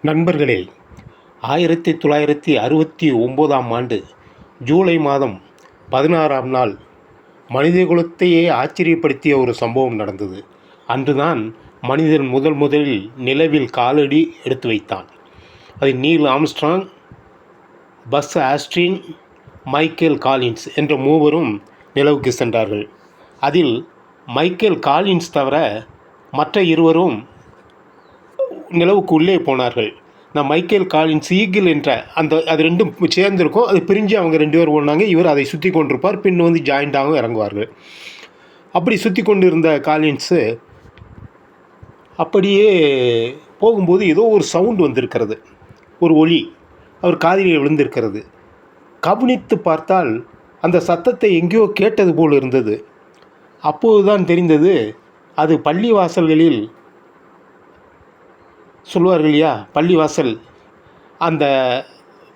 நண்பர்களே, 1969ஆம் ஆண்டு ஜூலை மாதம் 16ஆம் நாள் மனிதகுலத்தையே ஆச்சரியப்படுத்திய ஒரு சம்பவம் நடந்தது. அன்றுதான் மனிதன் முதலில் நிலவில் காலடி எடுத்து வைத்தான். அது Neil Armstrong, Buzz Aldrin, Michael Collins என்ற மூவரும் நிலவுக்கு சென்றார்கள். அதில் மைக்கேல் காலின்ஸ் தவிர மற்ற இருவரும் நிலவுக்கு உள்ளே போனார்கள். நான் மைக்கேல் காலின்ஸ் ஈகிள் என்ற அது ரெண்டும் சேர்ந்திருக்கும். அது பிரிஞ்சு அவங்க 2 பேர் ஓடினாங்க. இவர் அதை சுற்றி கொண்டிருப்பார். பின் வந்து ஜாயிண்டாகவும் இறங்குவார்கள். அப்படி சுற்றி கொண்டு இருந்த காலின்ஸு அப்படியே போகும்போது ஏதோ ஒரு சவுண்டு வந்திருக்கிறது, ஒரு ஒலி அவர் காதிலே விழுந்திருக்கிறது. கவனித்து பார்த்தால் அந்த சத்தத்தை எங்கேயோ கேட்டது போல் இருந்தது. அப்போதுதான் தெரிந்தது, அது பள்ளிவாசல்களில் சொல்லுவார்கள் இல்லையா, பள்ளிவாசல் அந்த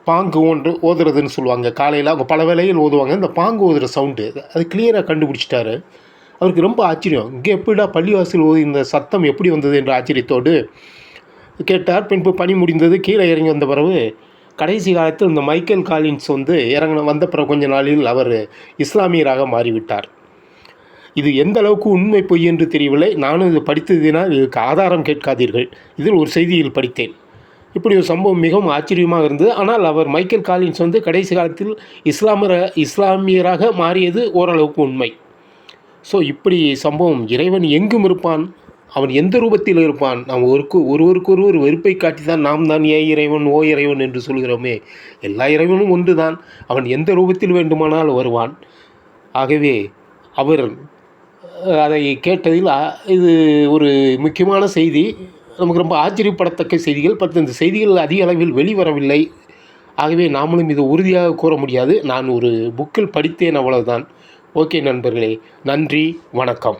பாங்கு ஒன்று ஓதுறதுன்னு சொல்லுவாங்க. காலையில் அவங்க பல வேளையில் ஓதுவாங்க. இந்த பாங்கு ஓதுகிற சவுண்டு அது கிளியராக கண்டுபிடிச்சிட்டாரு. அவருக்கு ரொம்ப ஆச்சரியம். இங்கே எப்படிடா பள்ளிவாசல் ஓதி இந்த சத்தம் எப்படி வந்தது என்ற ஆச்சரியத்தோடு கேட்டார். பின்பு பணி முடிந்தது. கீழே இறங்கி வந்த பிறகு கடைசி காலத்தில் இந்த மைக்கேல் காலின்ஸ் வந்து வந்த பிறகு கொஞ்ச நாளில் அவர் இஸ்லாமியராக மாறிவிட்டார். இது எந்த அளவுக்கு உண்மை பொய் என்று தெரியவில்லை. நானும் இது படித்ததினால் இதுக்கு ஆதாரம் கேட்காதீர்கள். இதில் ஒரு செய்தியில் படித்தேன். இப்படி ஒரு சம்பவம் மிகவும் ஆச்சரியமாக இருந்தது. ஆனால் அவர் மைக்கேல் காலின்ஸ் வந்து கடைசி காலத்தில் இஸ்லாமியராக மாறியது ஓரளவுக்கு உண்மை. ஸோ இப்படி சம்பவம். இறைவன் எங்கும் இருப்பான், அவன் எந்த ரூபத்தில் இருப்பான். நாம் ஒருவருக்கொருவர் வெறுப்பை காட்டி தான் நாம் தான் ஏ இறைவன் ஓ இறைவன் என்று சொல்கிறோமே. எல்லா இறைவனும் ஒன்று தான். அவன் எந்த ரூபத்தில் வேண்டுமானால் வருவான். ஆகவே அவர் அதை கேட்டதில் இது ஒரு முக்கியமான செய்தி. நமக்கு ரொம்ப ஆச்சரியப்படத்தக்க செய்திகள். இந்த செய்திகள் அதிக அளவில் வெளிவரவில்லை. ஆகவே நாமளும் இது உறுதியாக கூற முடியாது. நான் ஒரு புக்கில் படித்தேன், அவ்வளவுதான். ஓகே நண்பர்களே, நன்றி, வணக்கம்.